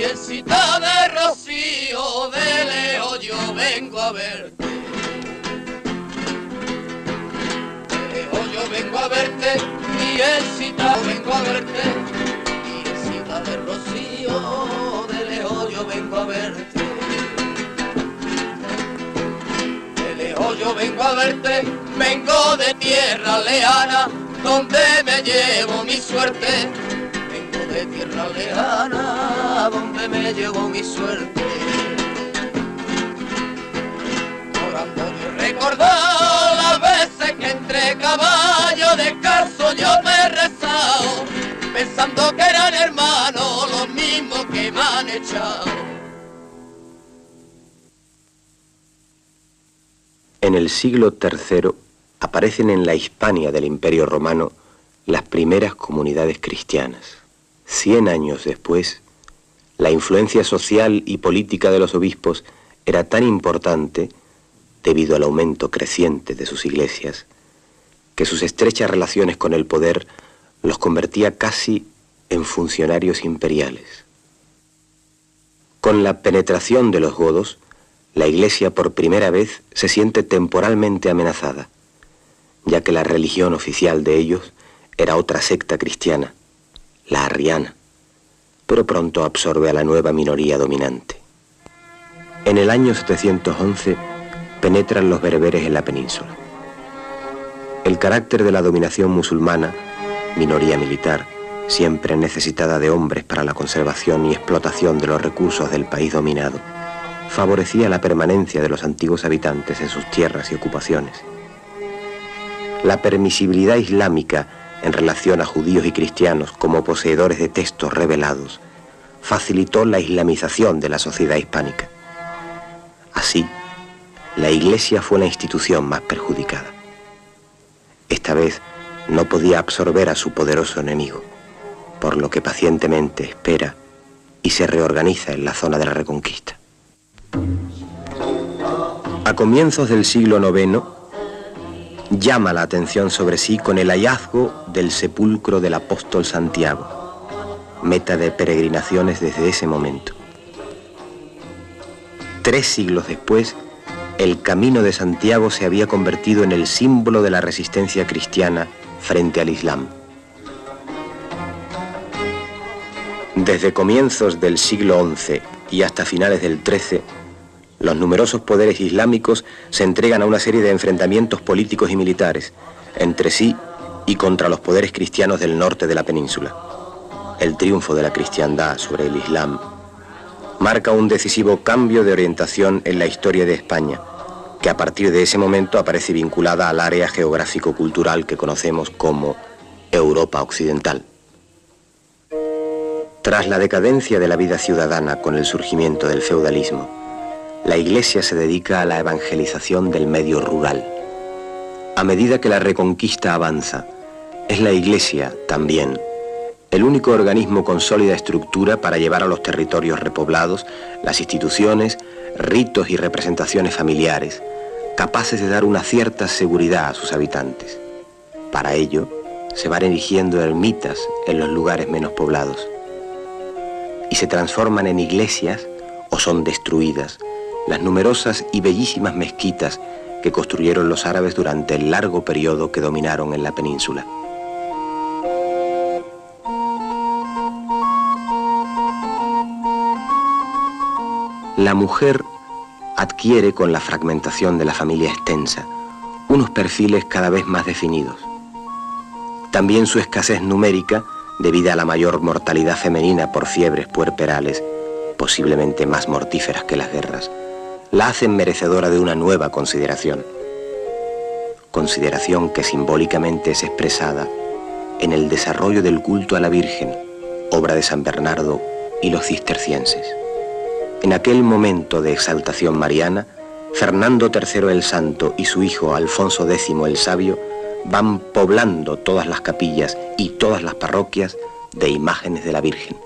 Mielcita de rocío, de lejos yo vengo a verte. De lejos yo vengo a verte, mielcita, vengo a verte. Mielcita de rocío, de lejos yo vengo a verte. De lejos yo vengo a verte, vengo de tierra lejana, donde me llevo mi suerte. De tierra lejana, donde me llevo mi suerte. Orando yo he recordado las veces que entre caballos descalzo yo me he rezado, pensando que eran hermanos los mismos que me han echado. En el siglo III aparecen en la Hispania del Imperio Romano las primeras comunidades cristianas. 100 años después, la influencia social y política de los obispos era tan importante, debido al aumento creciente de sus iglesias, que sus estrechas relaciones con el poder los convertía casi en funcionarios imperiales. Con la penetración de los godos, la Iglesia por primera vez se siente temporalmente amenazada, ya que la religión oficial de ellos era otra secta cristiana, la arriana, pero pronto absorbe a la nueva minoría dominante. En el año 711 penetran los bereberes en la península. El carácter de la dominación musulmana, minoría militar, siempre necesitada de hombres para la conservación y explotación de los recursos del país dominado, favorecía la permanencia de los antiguos habitantes en sus tierras y ocupaciones. La permisibilidad islámica en relación a judíos y cristianos como poseedores de textos revelados, facilitó la islamización de la sociedad hispánica. Así, la Iglesia fue la institución más perjudicada. Esta vez no podía absorber a su poderoso enemigo, por lo que pacientemente espera y se reorganiza en la zona de la Reconquista. A comienzos del siglo IX, llama la atención sobre sí con el hallazgo del sepulcro del apóstol Santiago, meta de peregrinaciones desde ese momento. 3 siglos después, el Camino de Santiago se había convertido en el símbolo de la resistencia cristiana frente al Islam. Desde comienzos del siglo XI y hasta finales del XIII, los numerosos poderes islámicos se entregan a una serie de enfrentamientos políticos y militares, entre sí y contra los poderes cristianos del norte de la península. El triunfo de la cristiandad sobre el Islam marca un decisivo cambio de orientación en la historia de España, que a partir de ese momento aparece vinculada al área geográfico-cultural que conocemos como Europa Occidental. Tras la decadencia de la vida ciudadana con el surgimiento del feudalismo, la Iglesia se dedica a la evangelización del medio rural. A medida que la Reconquista avanza, es la Iglesia, también, el único organismo con sólida estructura para llevar a los territorios repoblados las instituciones, ritos y representaciones familiares, capaces de dar una cierta seguridad a sus habitantes. Para ello, se van erigiendo ermitas en los lugares menos poblados. Y se transforman en iglesias o son destruidas las numerosas y bellísimas mezquitas que construyeron los árabes durante el largo periodo que dominaron en la península. La mujer adquiere con la fragmentación de la familia extensa unos perfiles cada vez más definidos. También su escasez numérica, debido a la mayor mortalidad femenina por fiebres puerperales, posiblemente más mortíferas que las guerras, la hacen merecedora de una nueva consideración. Consideración que simbólicamente es expresada en el desarrollo del culto a la Virgen, obra de San Bernardo y los cistercienses. En aquel momento de exaltación mariana, Fernando III el Santo y su hijo Alfonso X el Sabio van poblando todas las capillas y todas las parroquias de imágenes de la Virgen.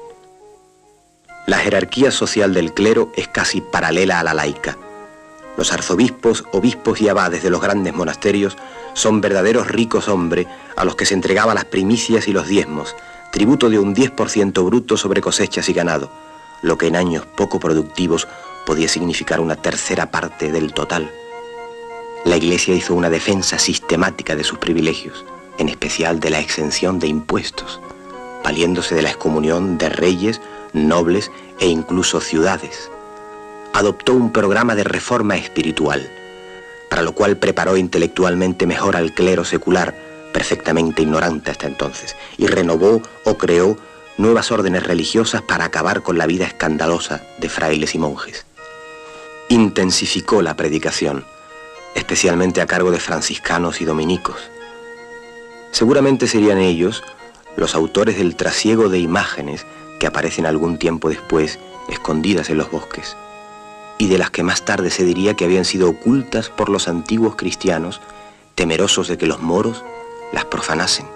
La jerarquía social del clero es casi paralela a la laica. Los arzobispos, obispos y abades de los grandes monasterios son verdaderos ricos hombres a los que se entregaba las primicias y los diezmos, tributo de un 10% bruto sobre cosechas y ganado, lo que en años poco productivos podía significar una tercera parte del total. La Iglesia hizo una defensa sistemática de sus privilegios, en especial de la exención de impuestos, valiéndose de la excomunión de reyes, nobles e incluso ciudades. Adoptó un programa de reforma espiritual, para lo cual preparó intelectualmente mejor al clero secular, perfectamente ignorante hasta entonces, y renovó o creó nuevas órdenes religiosas para acabar con la vida escandalosa de frailes y monjes. Intensificó la predicación, especialmente a cargo de franciscanos y dominicos. Seguramente serían ellos los autores del trasiego de imágenes que aparecen algún tiempo después escondidas en los bosques, y de las que más tarde se diría que habían sido ocultas por los antiguos cristianos, temerosos de que los moros las profanasen,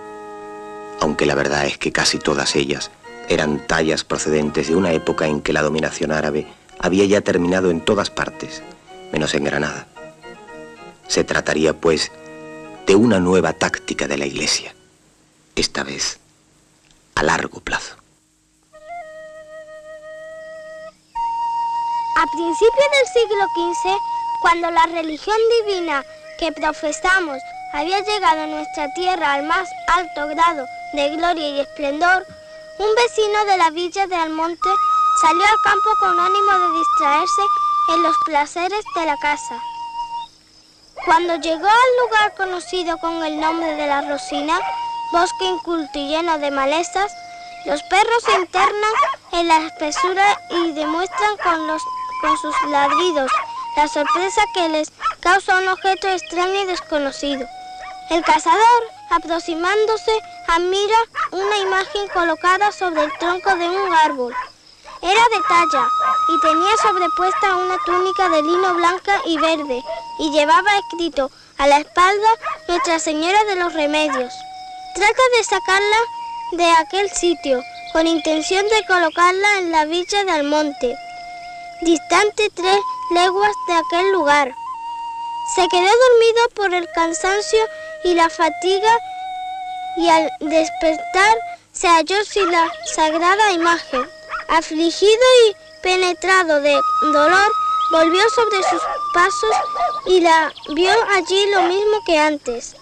aunque la verdad es que casi todas ellas eran tallas procedentes de una época en que la dominación árabe había ya terminado en todas partes, menos en Granada. Se trataría, pues, de una nueva táctica de la Iglesia, esta vez a largo plazo. A principios del siglo XV, cuando la religión divina que profesamos había llegado a nuestra tierra al más alto grado de gloria y esplendor, un vecino de la villa de Almonte salió al campo con ánimo de distraerse en los placeres de la casa. Cuando llegó al lugar conocido con el nombre de la Rosina, bosque inculto y lleno de malezas, los perros se internan en la espesura y demuestran con sus ladridos la sorpresa que les causa un objeto extraño y desconocido. El cazador, aproximándose, admira una imagen colocada sobre el tronco de un árbol. Era de talla y tenía sobrepuesta una túnica de lino blanca y verde y llevaba escrito a la espalda Nuestra Señora de los Remedios. Trata de sacarla de aquel sitio con intención de colocarla en la villa de Almonte, distante 3 leguas de aquel lugar. Se quedó dormido por el cansancio y la fatiga y al despertar se halló sin la sagrada imagen. Afligido y penetrado de dolor, volvió sobre sus pasos y la vio allí lo mismo que antes.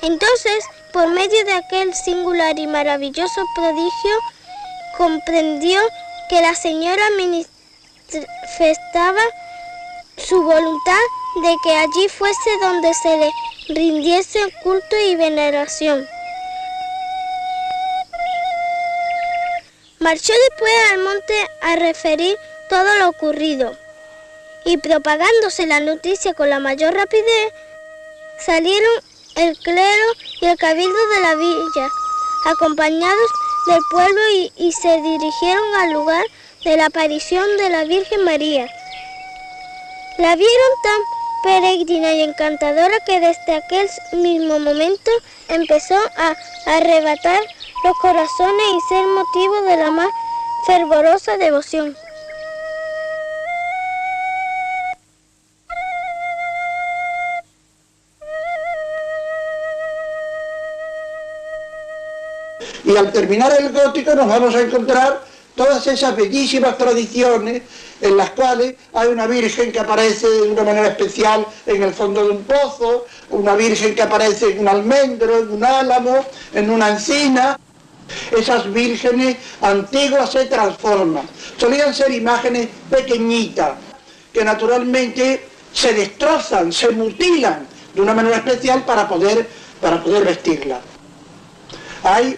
Entonces, por medio de aquel singular y maravilloso prodigio, comprendió que la señora manifestaba su voluntad de que allí fuese donde se le rindiese culto y veneración. Marchó después al monte a referir todo lo ocurrido, y propagándose la noticia con la mayor rapidez, salieron el clero y el cabildo de la villa, acompañados del pueblo y se dirigieron al lugar de la aparición de la Virgen María. La vieron tan peregrina y encantadora que desde aquel mismo momento empezó a arrebatar los corazones y ser motivo de la más fervorosa devoción. Y al terminar el gótico nos vamos a encontrar todas esas bellísimas tradiciones en las cuales hay una virgen que aparece de una manera especial en el fondo de un pozo, una virgen que aparece en un almendro, en un álamo, en una encina. Esas vírgenes antiguas se transforman. Solían ser imágenes pequeñitas, que naturalmente se destrozan, se mutilan de una manera especial para poder vestirlas. Hay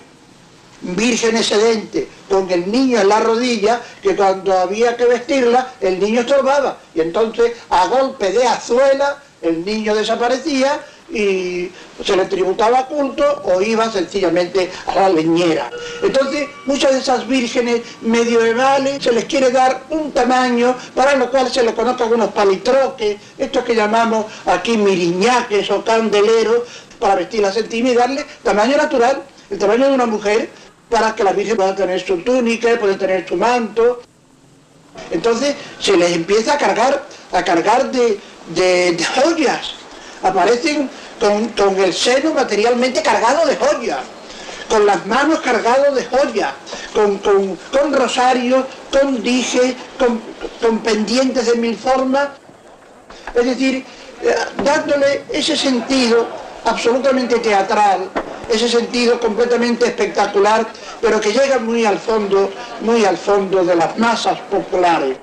vírgenes sedentes con el niño en la rodilla, que cuando había que vestirla, el niño estorbaba, y entonces a golpe de azuela el niño desaparecía y se le tributaba culto o iba sencillamente a la leñera. Entonces muchas de esas vírgenes medievales se les quiere dar un tamaño para lo cual se les conozcan unos palitroques, estos que llamamos aquí miriñaques o candeleros, para vestirlas encima y darle tamaño natural, el tamaño de una mujer, para que la Virgen pueda tener su túnica, pueda tener su manto. Entonces se les empieza a cargar de joyas. Aparecen con el seno materialmente cargado de joyas, con las manos cargadas de joyas, con rosarios, con dijes, con pendientes de mil formas, es decir, dándole ese sentido absolutamente teatral, ese sentido completamente espectacular, pero que llega muy al fondo de las masas populares.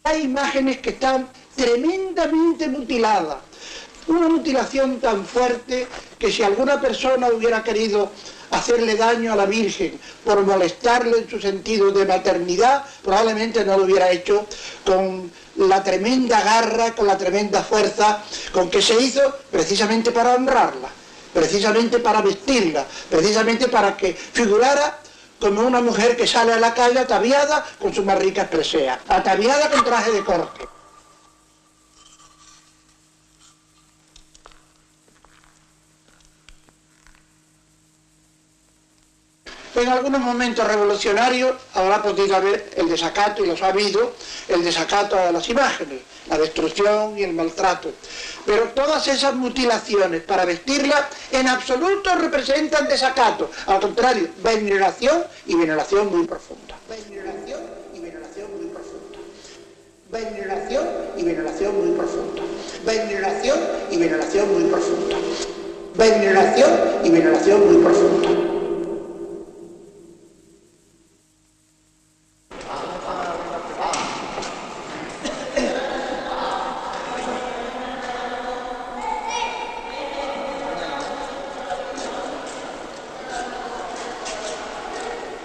Hay imágenes que están tremendamente mutiladas. Una mutilación tan fuerte que si alguna persona hubiera querido hacerle daño a la Virgen por molestarle en su sentido de maternidad, probablemente no lo hubiera hecho con la tremenda garra, con la tremenda fuerza con que se hizo precisamente para honrarla, precisamente para vestirla, precisamente para que figurara como una mujer que sale a la calle ataviada con sus más ricas preseas, ataviada con traje de corte. En algunos momentos revolucionarios habrá podido haber el desacato, y los ha habido, el desacato a las imágenes, la destrucción y el maltrato. Pero todas esas mutilaciones para vestirla en absoluto representan desacato. Al contrario, veneración y veneración muy profunda. Veneración y veneración muy profunda. Veneración y veneración muy profunda. Veneración y veneración muy profunda. Veneración y veneración muy profunda.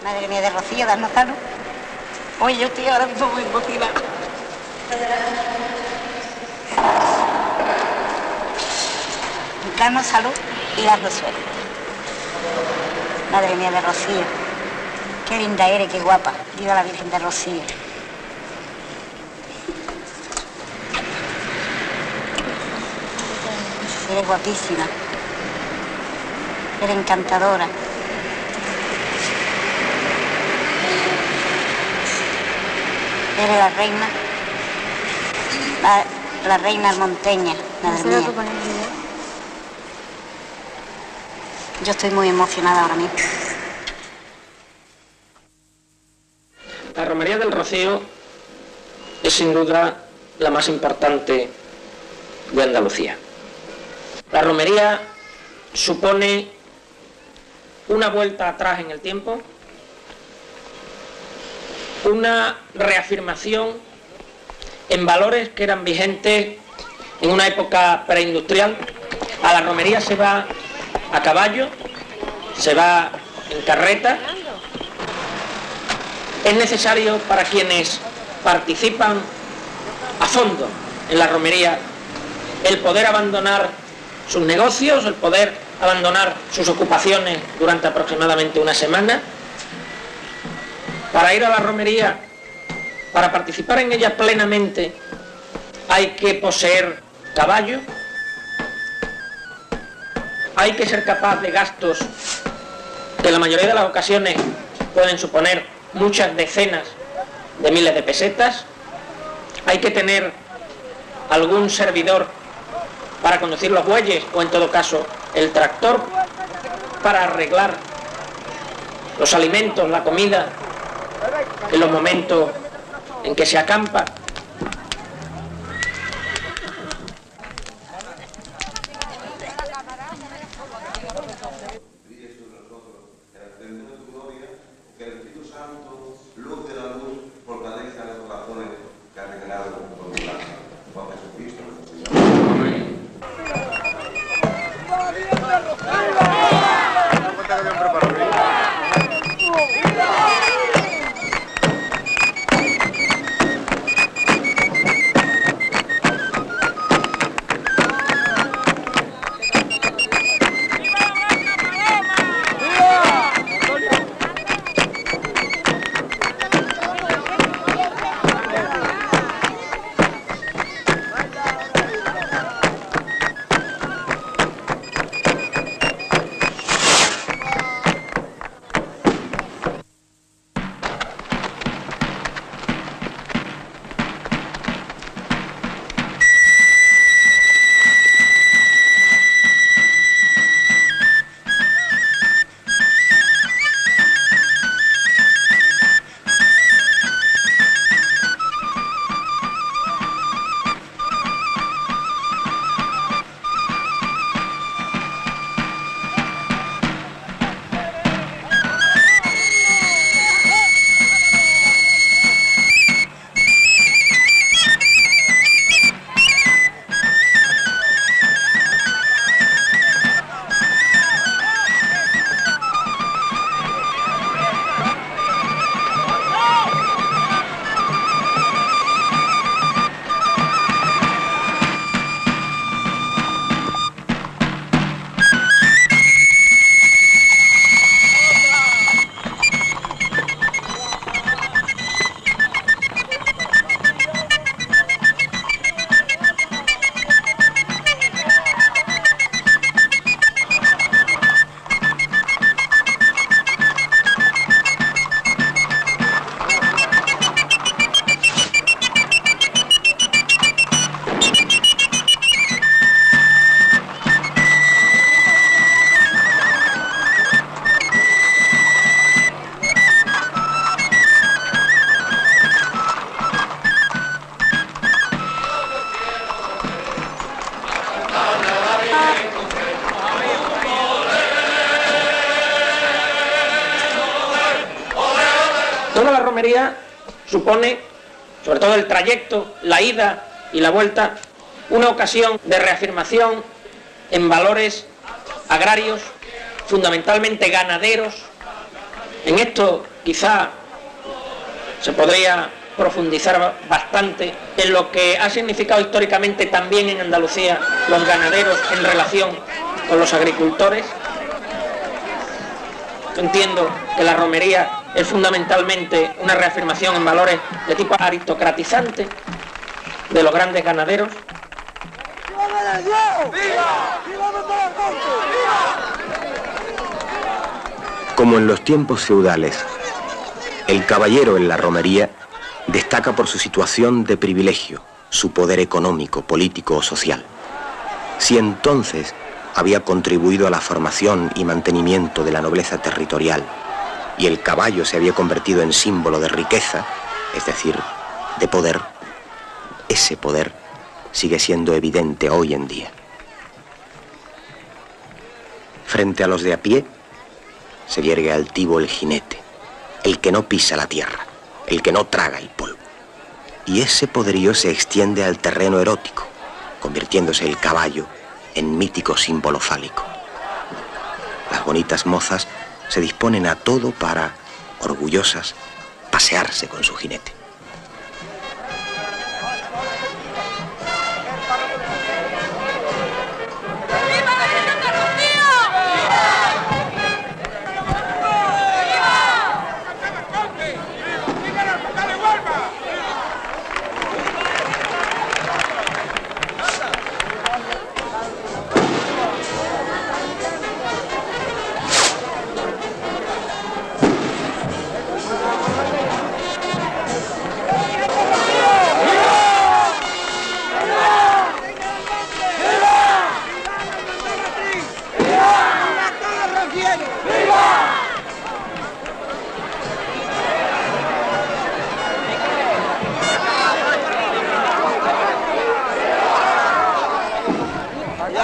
Madre mía de Rocío, danos salud. Oye, yo estoy ahora mismo muy emocionada. Danos salud y darnos suerte. Madre mía de Rocío, qué linda eres, qué guapa. Viva la Virgen de Rocío. Eres guapísima. Eres encantadora. Eres la reina, la reina almonteña, madre mía. Yo estoy muy emocionada ahora mismo. La romería del Rocío es sin duda la más importante de Andalucía. La romería supone una vuelta atrás en el tiempo, una reafirmación en valores que eran vigentes en una época preindustrial. A la romería se va a caballo, se va en carreta. Es necesario para quienes participan a fondo en la romería el poder abandonar sus negocios, el poder abandonar sus ocupaciones durante aproximadamente una semana. Para ir a la romería, para participar en ella plenamente, hay que poseer caballo, hay que ser capaz de gastos que en la mayoría de las ocasiones pueden suponer muchas decenas de miles de pesetas, hay que tener algún servidor para conducir los bueyes o en todo caso el tractor para arreglar los alimentos, la comida en los momentos en que se acampa. Toda la romería supone, sobre todo el trayecto, la ida y la vuelta, una ocasión de reafirmación en valores agrarios, fundamentalmente ganaderos. En esto quizá se podría profundizar bastante en lo que ha significado históricamente también en Andalucía los ganaderos en relación con los agricultores. Yo entiendo que la romería es fundamentalmente una reafirmación en valores de tipo aristocratizante de los grandes ganaderos. Como en los tiempos feudales, el caballero en la romería destaca por su situación de privilegio, su poder económico, político o social. Si entonces había contribuido a la formación y mantenimiento de la nobleza territorial y el caballo se había convertido en símbolo de riqueza, es decir, de poder, ese poder sigue siendo evidente hoy en día. Frente a los de a pie, se yergue altivo el jinete, el que no pisa la tierra, el que no traga el polvo. Y ese poderío se extiende al terreno erótico, convirtiéndose el caballo en mítico símbolo fálico. Las bonitas mozas se disponen a todo para, orgullosas, pasearse con su jinete.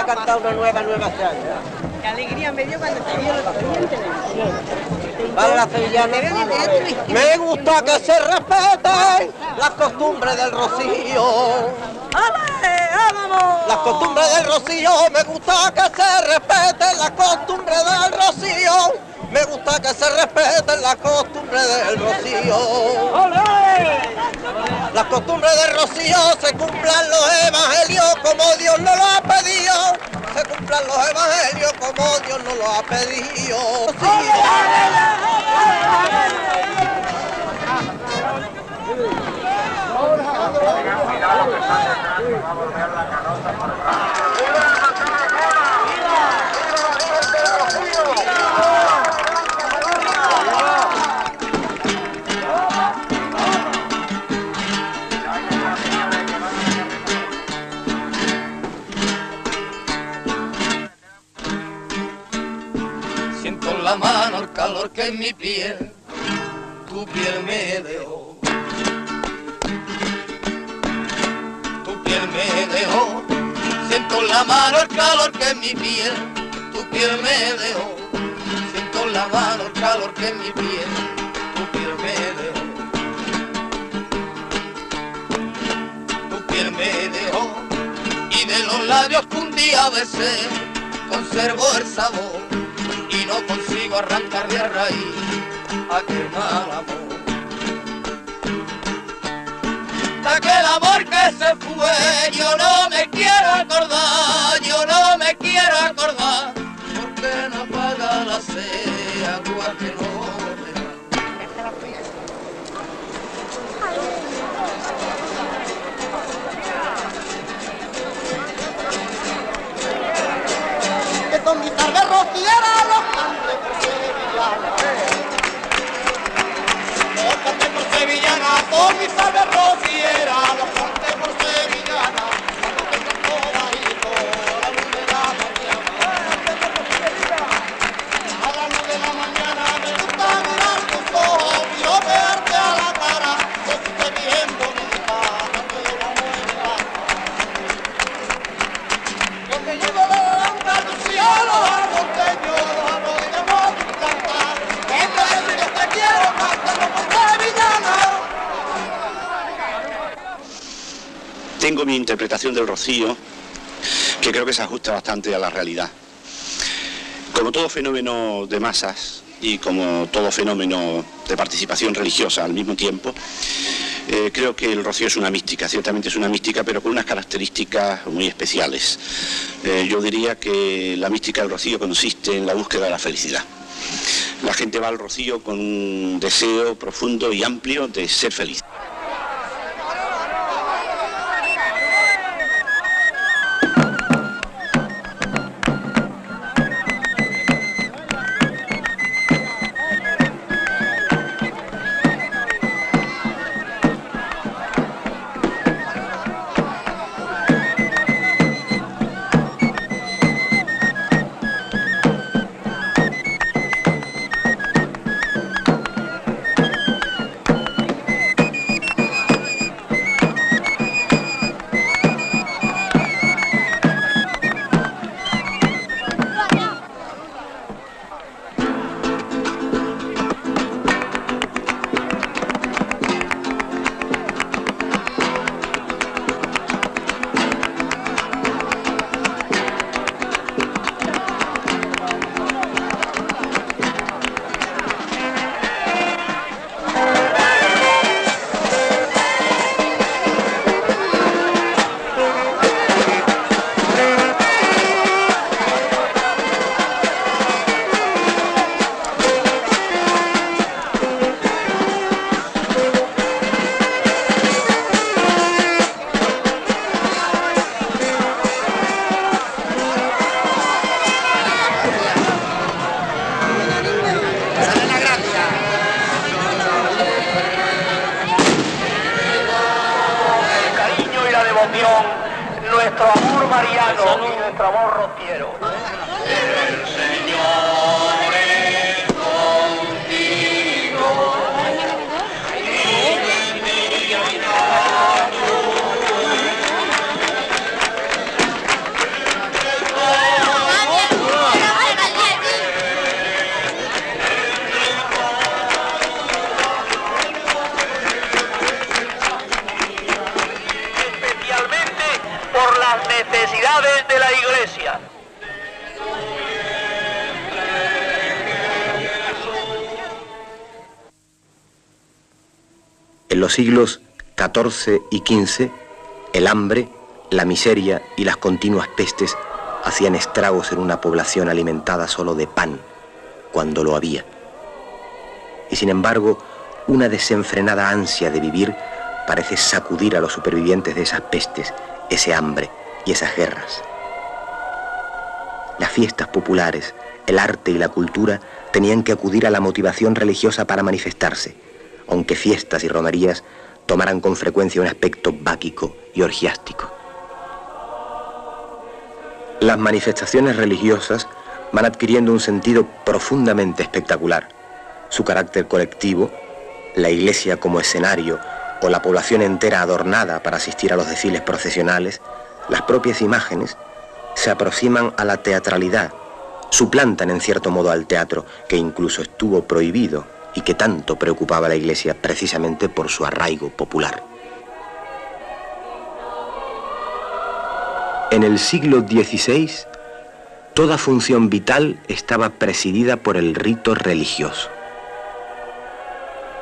cantar una nueva extraña. Qué alegría me dio cuando te vi en televisión. Vale, la sevillana. Me gusta que se respeten las costumbres del rocío. ¡Vámonos! Las costumbres del rocío, me gusta que se respeten las costumbres del rocío. Me gusta que se respeten las costumbres del rocío. Las costumbres del rocío se cumplan los evangelios como Dios nos lo ha pedido. Se cumplan los evangelios como Dios nos lo ha pedido. Siento en la mano el calor que en mi piel, tu piel me dejó. Tu piel me dejó. Siento en la mano el calor que en mi piel, tu piel me dejó. Siento en la mano el calor que en mi piel, tu piel me dejó. Tu piel me dejó. Y de los labios que un día besé, conservo el sabor. Y no consigo arrancar de raíz aquel mal amor. De aquel amor que se fue, yo no me quiero acordar, yo no me quiero acordar, porque no apaga la sed, agua que no volverá. Que con mi tarde rociera los cantes por sevillana. Los cantes por sevillana, con mi tarde rociera los cantes por sevillana. Cuando te canto bajito, a la luz de la mañana. A la luz de la mañana me gusta mirar tus ojos y yo verte a la cara. Que tú te bien bonita, tanto de la muerte. Porque yo no le doy un traducción a los armonteños, a los de llamar y cantar. Esto es lo que te quiero, cántalo por sevillana. Tengo mi interpretación del rocío, que creo que se ajusta bastante a la realidad. Como todo fenómeno de masas y como todo fenómeno de participación religiosa al mismo tiempo, creo que el rocío es una mística, ciertamente es una mística, pero con unas características muy especiales. Yo diría que la mística del rocío consiste en la búsqueda de la felicidad. La gente va al rocío con un deseo profundo y amplio de ser feliz. nuestro amor mariano y nuestro amor rociero. El Señor es contigo. Y las necesidades de la Iglesia. En los siglos XIV y XV, el hambre, la miseria y las continuas pestes hacían estragos en una población alimentada solo de pan, cuando lo había. Y sin embargo, una desenfrenada ansia de vivir parece sacudir a los supervivientes de esas pestes, ese hambre y esas guerras. Las fiestas populares, el arte y la cultura tenían que acudir a la motivación religiosa para manifestarse, aunque fiestas y romerías tomaran con frecuencia un aspecto báquico y orgiástico. Las manifestaciones religiosas van adquiriendo un sentido profundamente espectacular. Su carácter colectivo, la iglesia como escenario o la población entera adornada para asistir a los desfiles procesionales, las propias imágenes se aproximan a la teatralidad, suplantan en cierto modo al teatro, que incluso estuvo prohibido y que tanto preocupaba a la iglesia precisamente por su arraigo popular. En el siglo XVI, toda función vital estaba presidida por el rito religioso.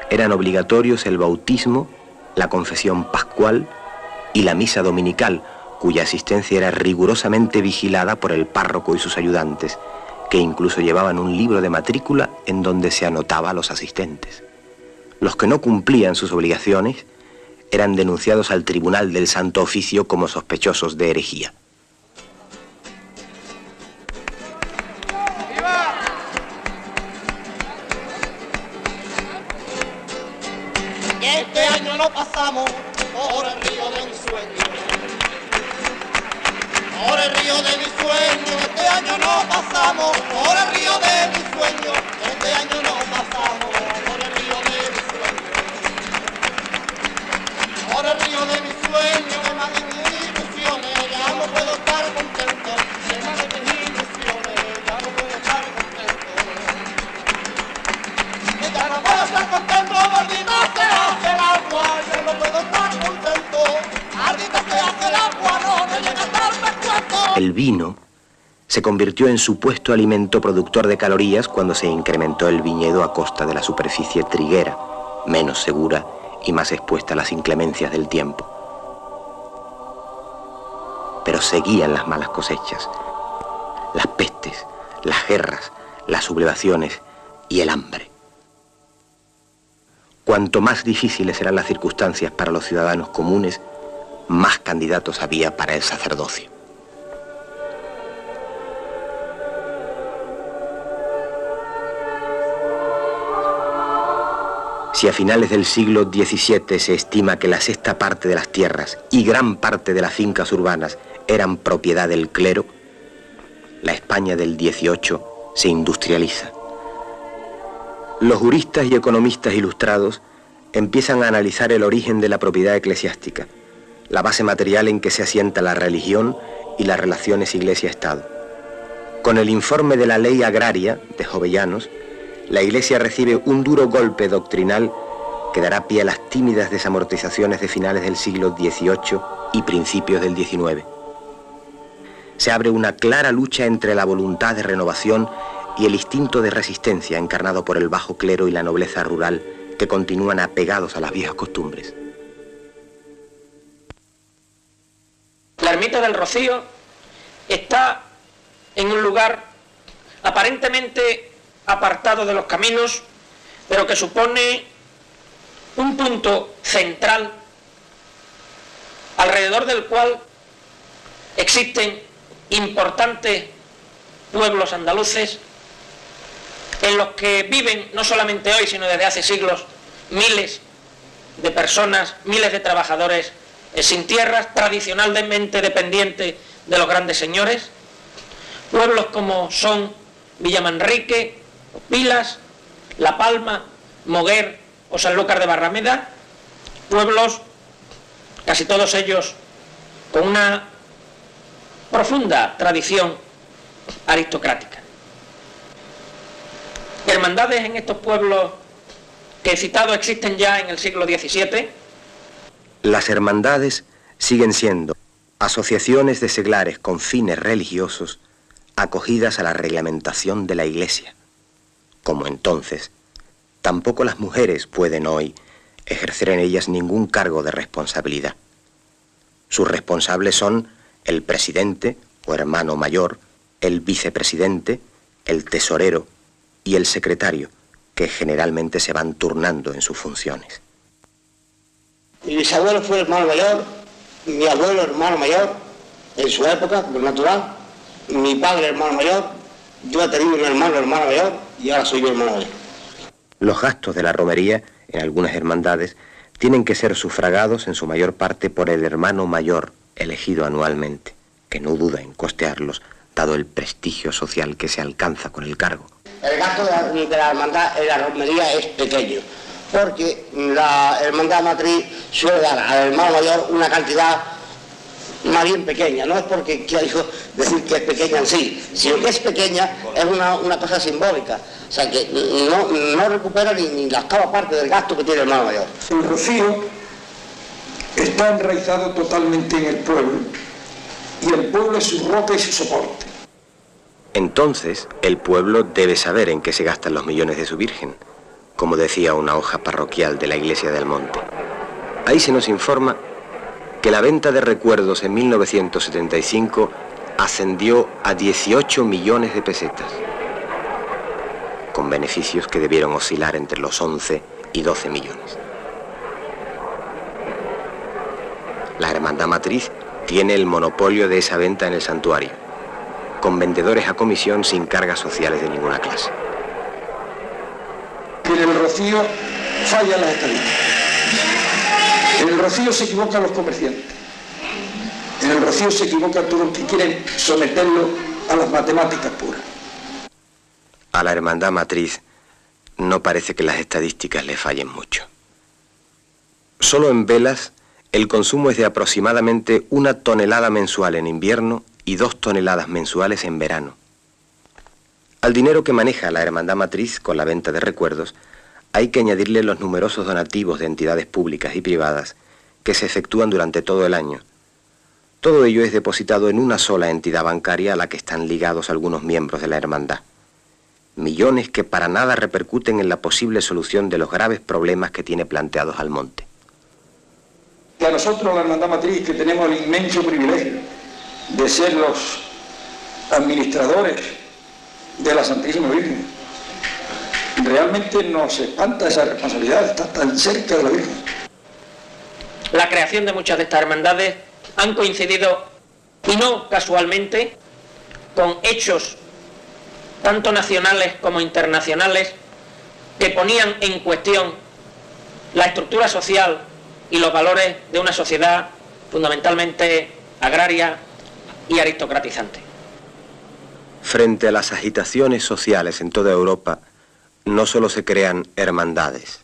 Eran obligatorios el bautismo, la confesión pascual y la misa dominical, cuya asistencia era rigurosamente vigilada por el párroco y sus ayudantes, que incluso llevaban un libro de matrícula en donde se anotaba a los asistentes. Los que no cumplían sus obligaciones eran denunciados al Tribunal del Santo Oficio como sospechosos de herejía. Este año no pasamos por el río de mi sueño, por el río de mi sueño. Este año no pasamos por el río de mi sueño. Este año no pasamos por el río de mi sueño, por el río de mi sueño. Que más de mis ilusiones ya no puedo estar contento, que más de mis ilusiones ya no puedo estar contento, que ya no puedo estar contento. Maldita sea el agua, yo no puedo estar contento. Maldita sea el agua, no me llega a darme cuenta. El vino se convirtió en supuesto alimento productor de calorías cuando se incrementó el viñedo a costa de la superficie triguera, menos segura y más expuesta a las inclemencias del tiempo. Pero seguían las malas cosechas, las pestes, las guerras, las sublevaciones y el hambre. Cuanto más difíciles eran las circunstancias para los ciudadanos comunes, más candidatos había para el sacerdocio. Si a finales del siglo XVII se estima que la sexta parte de las tierras y gran parte de las fincas urbanas eran propiedad del clero, la España del XVIII se industrializa. Los juristas y economistas ilustrados empiezan a analizar el origen de la propiedad eclesiástica, la base material en que se asienta la religión y las relaciones Iglesia-Estado. Con el informe de la Ley Agraria de Jovellanos, la Iglesia recibe un duro golpe doctrinal que dará pie a las tímidas desamortizaciones de finales del siglo XVIII y principios del XIX. Se abre una clara lucha entre la voluntad de renovación y el instinto de resistencia encarnado por el bajo clero y la nobleza rural, que continúan apegados a las viejas costumbres. La ermita del Rocío está en un lugar aparentemente apartado de los caminos, pero que supone un punto central alrededor del cual existen importantes pueblos andaluces en los que viven no solamente hoy, sino desde hace siglos, miles de personas, miles de trabajadores sin tierras, tradicionalmente dependientes de los grandes señores, pueblos como son Villamanrique, Pilas, La Palma, Moguer o Sanlúcar de Barrameda, pueblos, casi todos ellos, con una profunda tradición aristocrática. Hermandades en estos pueblos que he citado existen ya en el siglo XVII. Las hermandades siguen siendo asociaciones de seglares con fines religiosos acogidas a la reglamentación de la Iglesia. Como entonces, tampoco las mujeres pueden hoy ejercer en ellas ningún cargo de responsabilidad. Sus responsables son el presidente o hermano mayor, el vicepresidente, el tesorero y el secretario, que generalmente se van turnando en sus funciones. Mi bisabuelo fue hermano mayor, mi abuelo hermano mayor, en su época, por natural, mi padre hermano mayor, yo he tenido un hermano mayor y ahora soy yo hermano mayor. Los gastos de la romería en algunas hermandades tienen que ser sufragados en su mayor parte por el hermano mayor elegido anualmente, que no duda en costearlos, dado el prestigio social que se alcanza con el cargo. El gasto de la hermandad en la romería es pequeño, porque la hermandad matriz suele dar al hermano mayor una cantidad más bien pequeña. No es porque quiera yo decir que es pequeña en sí, sino que es pequeña, es una cosa simbólica. O sea que no recupera ni la octava parte del gasto que tiene el hermano mayor. El rocío está enraizado totalmente en el pueblo, y el pueblo es su roca y su soporte. Entonces, el pueblo debe saber en qué se gastan los millones de su Virgen, como decía una hoja parroquial de la Iglesia del Monte. Ahí se nos informa que la venta de recuerdos en 1975 ascendió a 18 millones de pesetas, con beneficios que debieron oscilar entre los 11 y 12 millones. La Hermandad Matriz tiene el monopolio de esa venta en el santuario, con vendedores a comisión sin cargas sociales de ninguna clase. En el rocío fallan las estadísticas. En el rocío se equivocan los comerciantes. En el rocío se equivocan todos los que quieren someterlo a las matemáticas puras. A la Hermandad Matriz no parece que las estadísticas le fallen mucho. Solo en velas el consumo es de aproximadamente 1 tonelada mensual en invierno y 2 toneladas mensuales en verano. Al dinero que maneja la Hermandad Matriz con la venta de recuerdos, hay que añadirle los numerosos donativos de entidades públicas y privadas que se efectúan durante todo el año. Todo ello es depositado en una sola entidad bancaria a la que están ligados algunos miembros de la hermandad. Millones que para nada repercuten en la posible solución de los graves problemas que tiene planteados Almonte. Y a nosotros, la Hermandad Matriz, que tenemos el inmenso privilegio de ser los administradores de la Santísima Virgen, realmente nos espanta esa responsabilidad, está tan cerca de la Virgen. La creación de muchas de estas hermandades han coincidido, y no casualmente, con hechos tanto nacionales como internacionales que ponían en cuestión la estructura social y los valores de una sociedad fundamentalmente agraria y aristocratizante. Frente a las agitaciones sociales en toda Europa, no solo se crean hermandades.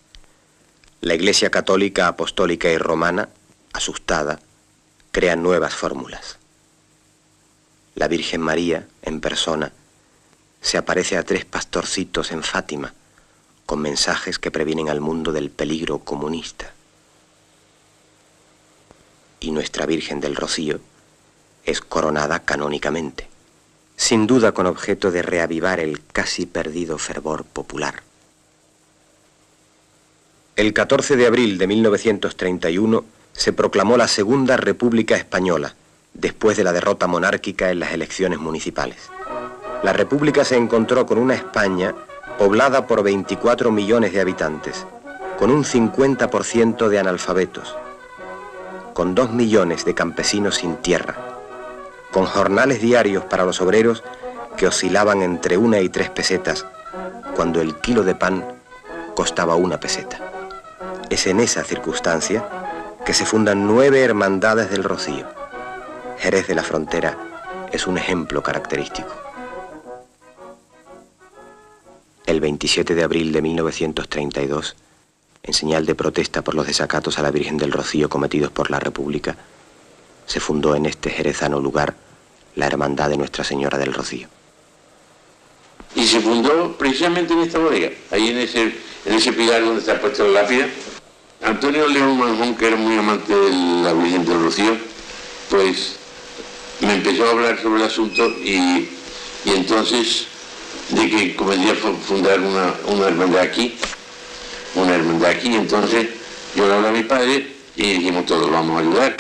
La Iglesia Católica, Apostólica y Romana, asustada, crea nuevas fórmulas. La Virgen María, en persona, se aparece a 3 pastorcitos en Fátima, con mensajes que previenen al mundo del peligro comunista. Y nuestra Virgen del Rocío es coronada canónicamente, sin duda con objeto de reavivar el casi perdido fervor popular. El 14 de abril de 1931 se proclamó la Segunda República Española, después de la derrota monárquica en las elecciones municipales. La República se encontró con una España poblada por 24 millones de habitantes, con un 50% de analfabetos, con 2 millones de campesinos sin tierra, con jornales diarios para los obreros que oscilaban entre 1 y 3 pesetas, cuando el kilo de pan costaba 1 peseta. Es en esa circunstancia que se fundan 9 hermandades del Rocío. Jerez de la Frontera es un ejemplo característico. El 27 de abril de 1932, en señal de protesta por los desacatos a la Virgen del Rocío cometidos por la República, se fundó en este jerezano lugar la Hermandad de Nuestra Señora del Rocío. Y se fundó precisamente en esta bodega, ahí en ese pilar donde está puesta la lápida. Antonio León Manjón, que era muy amante de la Virgen del Rocío, pues me empezó a hablar sobre el asunto y entonces de que convenía fundar una hermandad aquí, entonces yo le hablé a mi padre y dijimos todos vamos a ayudar.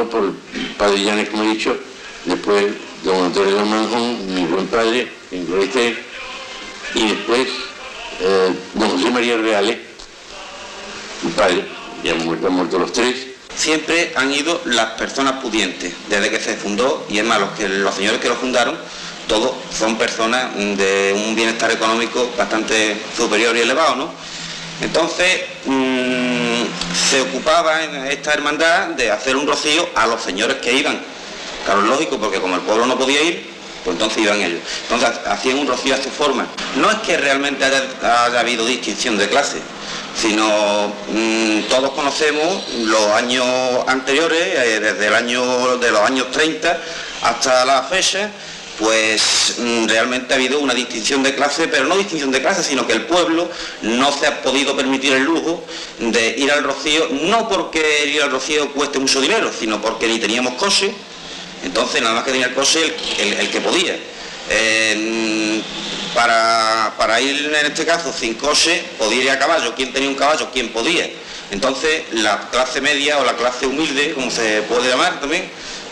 Por el padre Llanes, como he dicho, después don Antonio de Manjón, mi buen padre, en gloria esté, y después don José María Reales, mi padre, ya han muerto los tres. Siempre han ido las personas pudientes, desde que se fundó, y es más, los señores que lo fundaron, todos son personas de un bienestar económico bastante superior y elevado, ¿no? Entonces, se ocupaba en esta hermandad de hacer un rocío a los señores que iban. Claro, es lógico, porque como el pueblo no podía ir, pues entonces iban ellos. Entonces hacían un rocío a su forma. No es que realmente haya habido distinción de clase, sino todos conocemos los años anteriores, desde los años 30 hasta la fecha, pues realmente ha habido una distinción de clase, pero no distinción de clase, sino que el pueblo no se ha podido permitir el lujo de ir al rocío, no porque ir al rocío cueste mucho dinero, sino porque ni teníamos coche, entonces nada más que tenía el coche el que podía. Para ir en este caso sin coche, podía ir a caballo. ¿Quién tenía un caballo? ¿Quién podía? Entonces la clase media o la clase humilde, como se puede llamar también,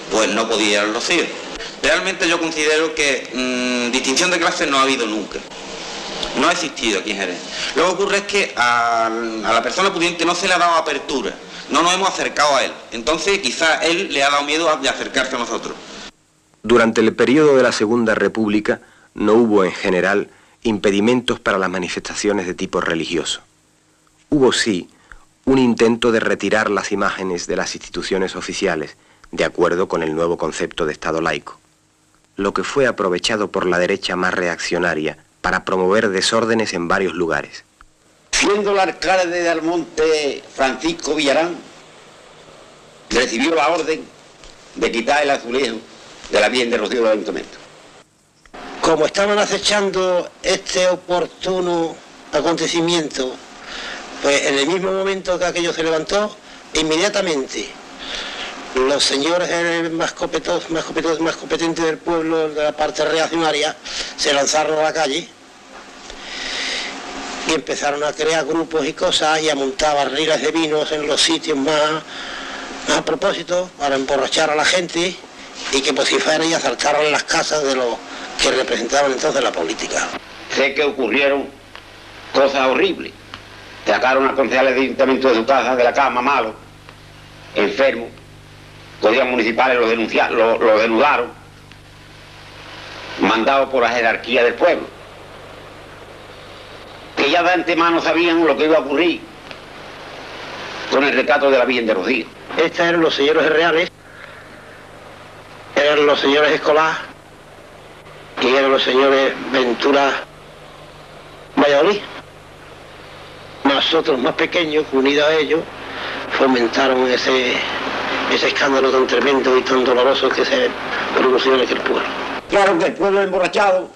pues no podía ir al rocío. Realmente yo considero que distinción de clases no ha habido nunca. No ha existido aquí en Jerez. Lo que ocurre es que a la persona pudiente no se le ha dado apertura. No nos hemos acercado a él. Entonces quizá él le ha dado miedo de acercarse a nosotros. Durante el periodo de la Segunda República no hubo en general impedimentos para las manifestaciones de tipo religioso. Hubo sí un intento de retirar las imágenes de las instituciones oficiales, de acuerdo con el nuevo concepto de Estado laico, lo que fue aprovechado por la derecha más reaccionaria para promover desórdenes en varios lugares. Siendo el alcalde de Almonte Francisco Villarán, recibió la orden de quitar el azulejo de la Virgen de Rocío del Ayuntamiento. Como estaban acechando este oportuno acontecimiento, pues en el mismo momento que aquello se levantó, inmediatamente los señores más competentes del pueblo, de la parte reaccionaria, se lanzaron a la calle y empezaron a crear grupos y cosas y a montar barriles de vinos en los sitios más a propósito, para emborrachar a la gente y que pues si fueran y asaltaran las casas de los que representaban entonces la política. Sé que ocurrieron cosas horribles. Sacaron a concejales de ayuntamiento de su casa, de la cama, malos, enfermos. Policías municipales lo denudaron, mandados por la jerarquía del pueblo, que ya de antemano sabían lo que iba a ocurrir con el retrato de la Virgen de Rocío. Estos eran los señores reales, eran los señores Escolar y eran los señores Ventura Valladolid. Nosotros más pequeños, unidos a ellos, fomentaron ese escándalo tan tremendo y tan doloroso que se produjo en aquel pueblo. Claro que el pueblo emborrachado,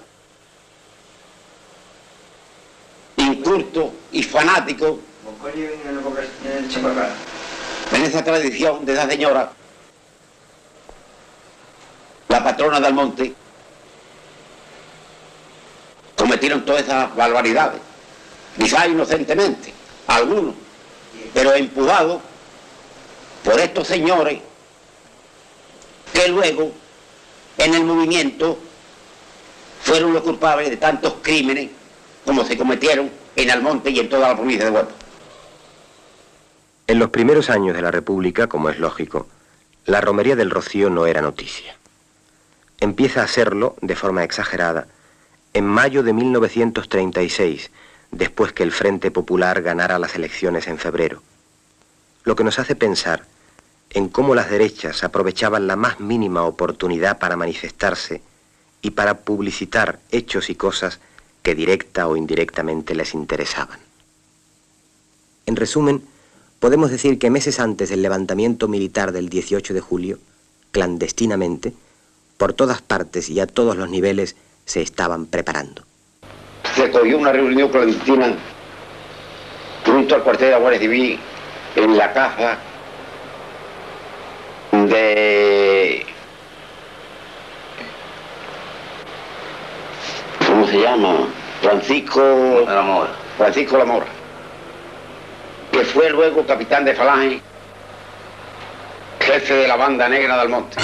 inculto y fanático, en esa tradición de esa señora, la patrona del monte, cometieron todas esas barbaridades, quizás inocentemente, algunos, pero empujados por estos señores que luego en el movimiento fueron los culpables de tantos crímenes como se cometieron en Almonte y en toda la provincia de Huelva. En los primeros años de la República, como es lógico, la romería del Rocío no era noticia. Empieza a serlo, de forma exagerada, en mayo de 1936, después que el Frente Popular ganara las elecciones en febrero. Lo que nos hace pensar en cómo las derechas aprovechaban la más mínima oportunidad para manifestarse y para publicitar hechos y cosas que directa o indirectamente les interesaban. En resumen, podemos decir que meses antes del levantamiento militar del 18 de julio, clandestinamente, por todas partes y a todos los niveles se estaban preparando. Se cogió una reunión clandestina junto al cuartel de la Guardia Civil en la casa de... ¿cómo se llama? Francisco Lamora, que fue luego capitán de falange, jefe de la banda negra de Almonte.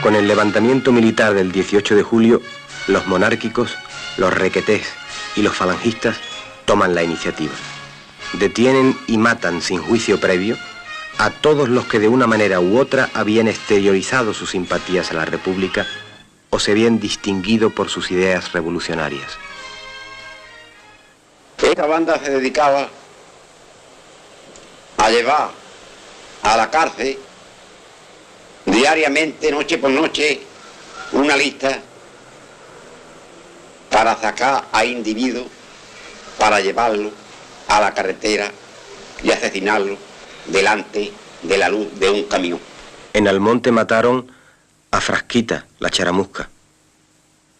Con el levantamiento militar del 18 de julio, los monárquicos, los requetés y los falangistas toman la iniciativa. Detienen y matan sin juicio previo a todos los que de una manera u otra habían exteriorizado sus simpatías a la República o se habían distinguido por sus ideas revolucionarias. Esta banda se dedicaba a llevar a la cárcel diariamente, noche por noche, una lista para sacar a individuos, para llevarlo a la carretera y asesinarlo delante de la luz de un camión. En Almonte mataron a Frasquita, la charamusca,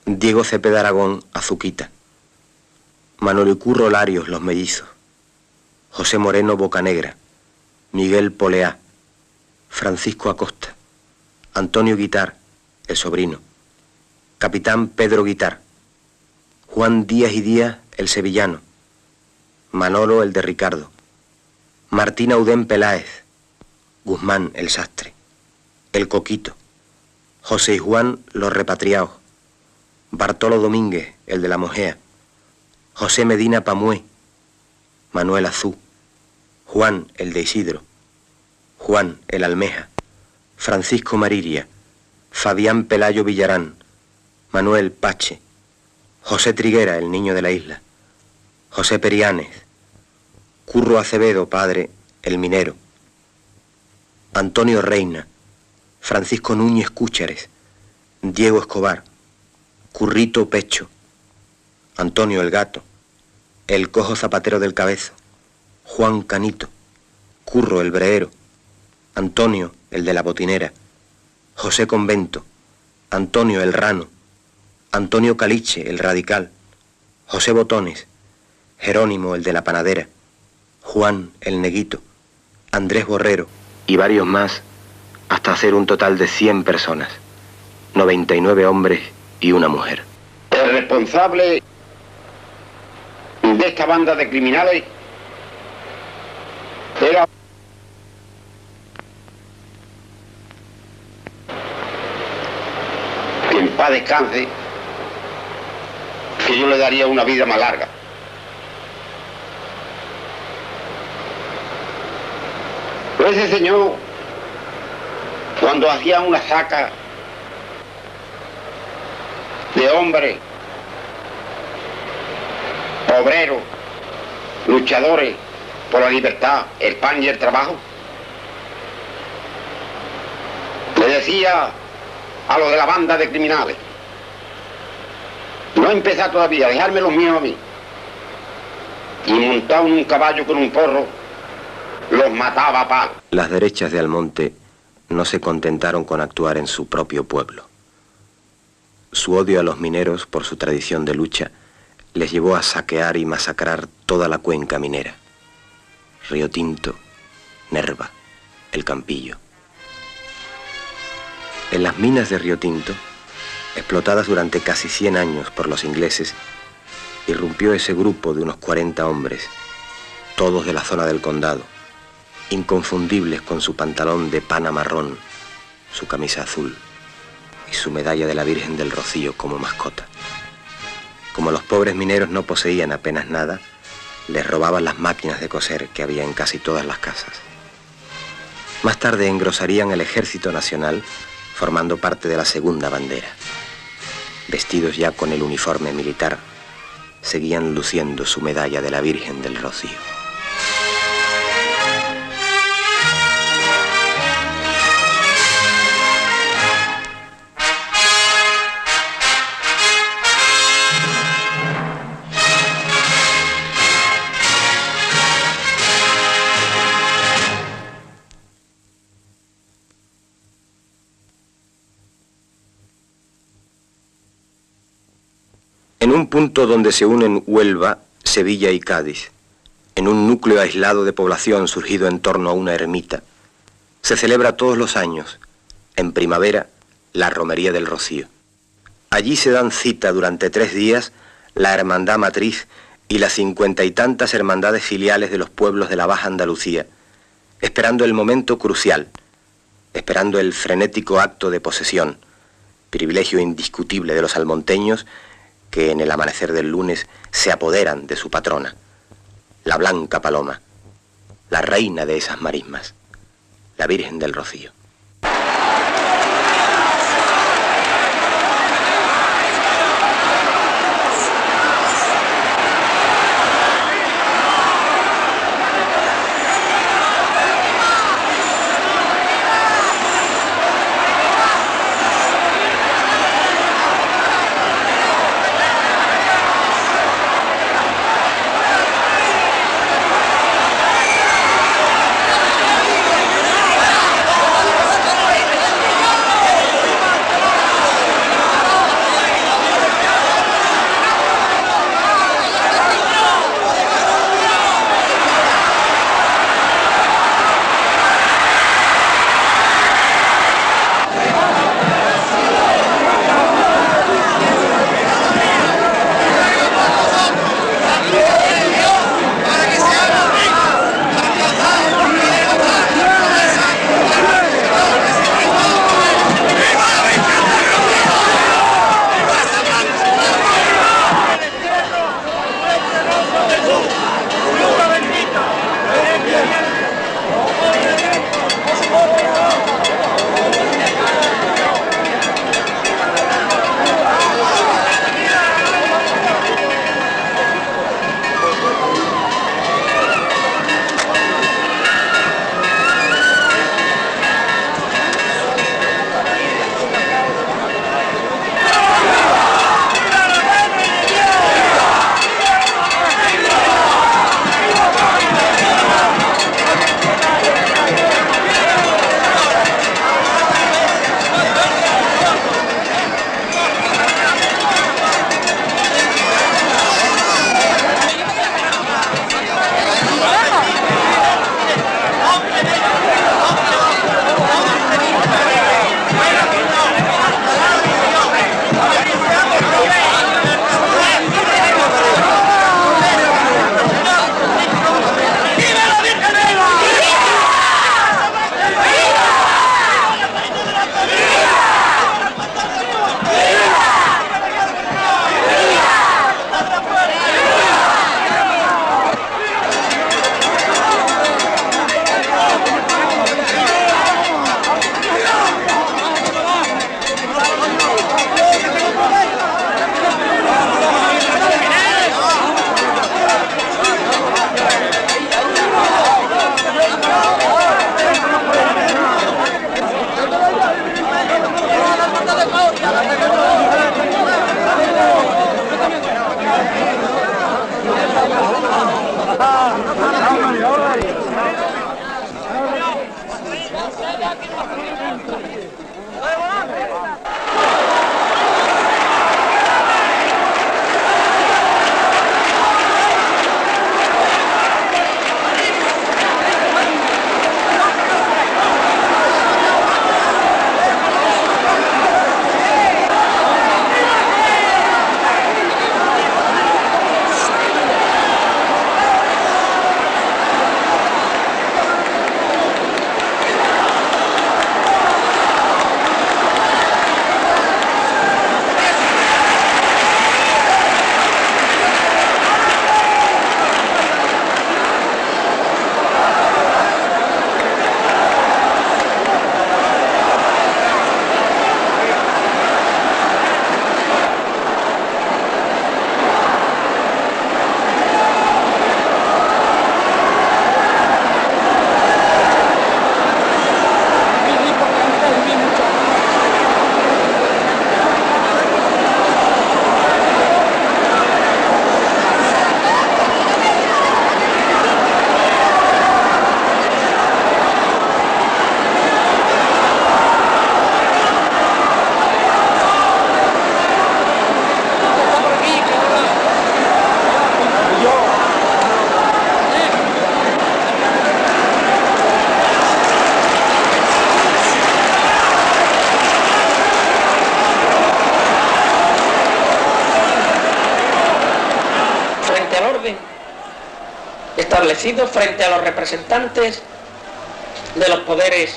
Diego Cepeda Aragón, Azuquita, Manolo y Curro Larios, los mellizos, José Moreno, Bocanegra, Miguel Poleá, Francisco Acosta, Antonio Guitar, el sobrino, Capitán Pedro Guitar, Juan Díaz y Díaz, el sevillano, Manolo, el de Ricardo, Martín Audén Peláez, Guzmán, el sastre, el Coquito, José y Juan, los repatriados, Bartolo Domínguez, el de la Mojea, José Medina Pamué, Manuel Azú, Juan, el de Isidro, Juan, el Almeja, Francisco Mariria, Fabián Pelayo Villarán, Manuel Pache, José Triguera, el niño de la isla, José Periánes, Curro Acevedo, padre, el minero, Antonio Reina, Francisco Núñez Cúchares, Diego Escobar, Currito Pecho, Antonio el Gato, el Cojo Zapatero del Cabezo, Juan Canito, Curro el Breero, Antonio el de la Botinera, José Convento, Antonio el Rano, Antonio Caliche el Radical, José Botones, Jerónimo el de la Panadera, Juan el Neguito, Andrés Borrero y varios más, hasta hacer un total de 100 personas, 99 hombres y una mujer. El responsable de esta banda de criminales era que en paz descanse, que yo le daría una vida más larga. Pero ese señor, cuando hacía una saca de hombres, obreros, luchadores por la libertad, el pan y el trabajo, le decía a los de la banda de criminales: no empezar todavía, dejarme los míos a mí. Y montado en un caballo con un porro, los mataba a palo. Las derechas de Almonte no se contentaron con actuar en su propio pueblo. Su odio a los mineros por su tradición de lucha les llevó a saquear y masacrar toda la cuenca minera. Río Tinto, Nerva, El Campillo. En las minas de Río Tinto, explotadas durante casi 100 años por los ingleses, irrumpió ese grupo de unos 40 hombres, todos de la zona del condado, inconfundibles con su pantalón de pana marrón, su camisa azul y su medalla de la Virgen del Rocío como mascota. Como los pobres mineros no poseían apenas nada, les robaban las máquinas de coser que había en casi todas las casas. Más tarde engrosarían el Ejército Nacional, formando parte de la segunda bandera. Vestidos ya con el uniforme militar, seguían luciendo su medalla de la Virgen del Rocío. En un punto donde se unen Huelva, Sevilla y Cádiz, en un núcleo aislado de población surgido en torno a una ermita, se celebra todos los años, en primavera, la Romería del Rocío. Allí se dan cita durante 3 días la Hermandad Matriz y las 50 y tantas hermandades filiales de los pueblos de la Baja Andalucía, esperando el momento crucial, esperando el frenético acto de posesión, privilegio indiscutible de los almonteños que en el amanecer del lunes se apoderan de su patrona, la Blanca Paloma, la reina de esas marismas, la Virgen del Rocío. establecido frente a los representantes de los poderes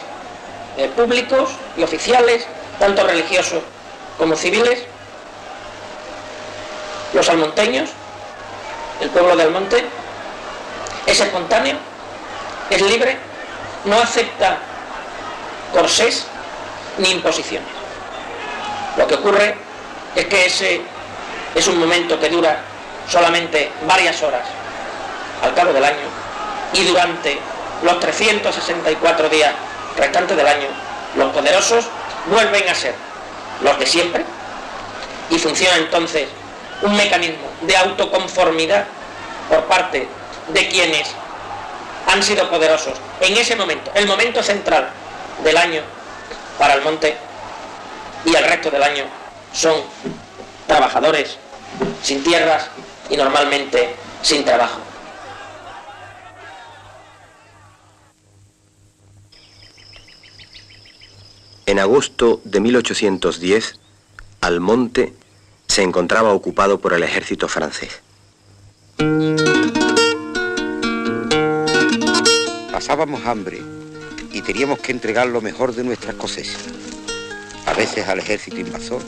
públicos y oficiales, tanto religiosos como civiles. Los almonteños, el pueblo de Almonte, es espontáneo, es libre, no acepta corsés ni imposiciones. Lo que ocurre es que ese es un momento que dura solamente varias horas al cabo del año, y durante los 364 días restantes del año los poderosos vuelven a ser los de siempre, y funciona entonces un mecanismo de autoconformidad por parte de quienes han sido poderosos en ese momento, el momento central del año para Almonte, y el resto del año son trabajadores sin tierras y normalmente sin trabajo. En agosto de 1810, Almonte se encontraba ocupado por el ejército francés. Pasábamos hambre y teníamos que entregar lo mejor de nuestras cosechas, a veces al ejército invasor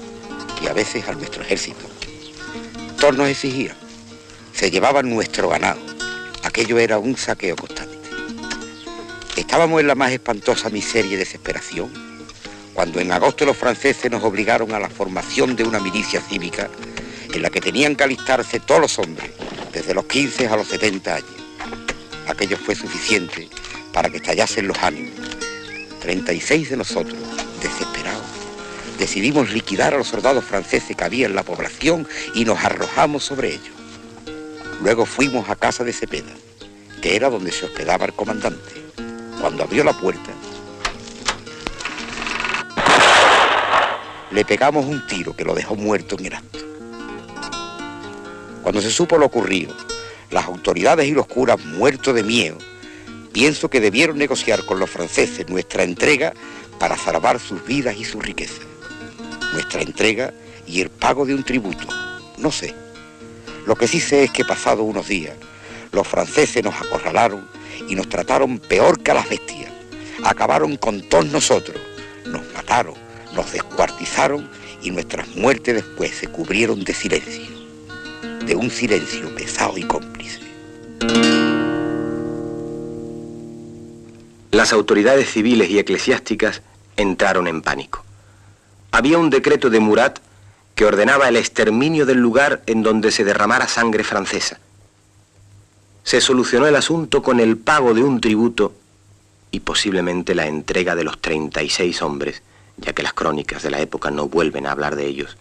y a veces a nuestro ejército. Todos nos exigían, se llevaban nuestro ganado, aquello era un saqueo constante. Estábamos en la más espantosa miseria y desesperación cuando en agosto los franceses nos obligaron a la formación de una milicia cívica en la que tenían que alistarse todos los hombres, desde los 15 a los 70 años. Aquello fue suficiente para que estallasen los ánimos. 36 de nosotros, desesperados, decidimos liquidar a los soldados franceses que había en la población y nos arrojamos sobre ellos. Luego fuimos a casa de Cepeda, que era donde se hospedaba el comandante. Cuando abrió la puerta, le pegamos un tiro que lo dejó muerto en el acto. Cuando se supo lo ocurrido, las autoridades y los curas, muertos de miedo, pienso que debieron negociar con los franceses nuestra entrega para salvar sus vidas y su riqueza. Nuestra entrega y el pago de un tributo, no sé. Lo que sí sé es que pasados unos días, los franceses nos acorralaron y nos trataron peor que a las bestias. Acabaron con todos nosotros, nos mataron, nos descuartizaron y nuestras muertes después se cubrieron de silencio, de un silencio pesado y cómplice. Las autoridades civiles y eclesiásticas entraron en pánico. Había un decreto de Murat que ordenaba el exterminio del lugar en donde se derramara sangre francesa. Se solucionó el asunto con el pago de un tributo y posiblemente la entrega de los 36 hombres, ya que las crónicas de la época no vuelven a hablar de ellos.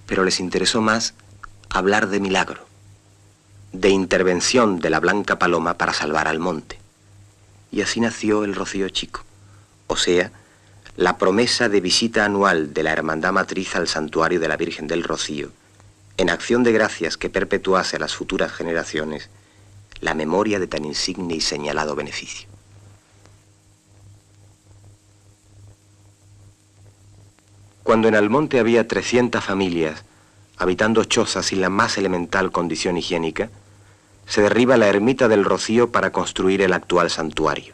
Pero les interesó más hablar de milagro, de intervención de la Blanca Paloma para salvar al monte. Y así nació el Rocío Chico, o sea, la promesa de visita anual de la Hermandad Matriz al Santuario de la Virgen del Rocío, en acción de gracias que perpetuase a las futuras generaciones la memoria de tan insigne y señalado beneficio. Cuando en Almonte había 300 familias, habitando chozas sin la más elemental condición higiénica, se derriba la ermita del Rocío para construir el actual santuario.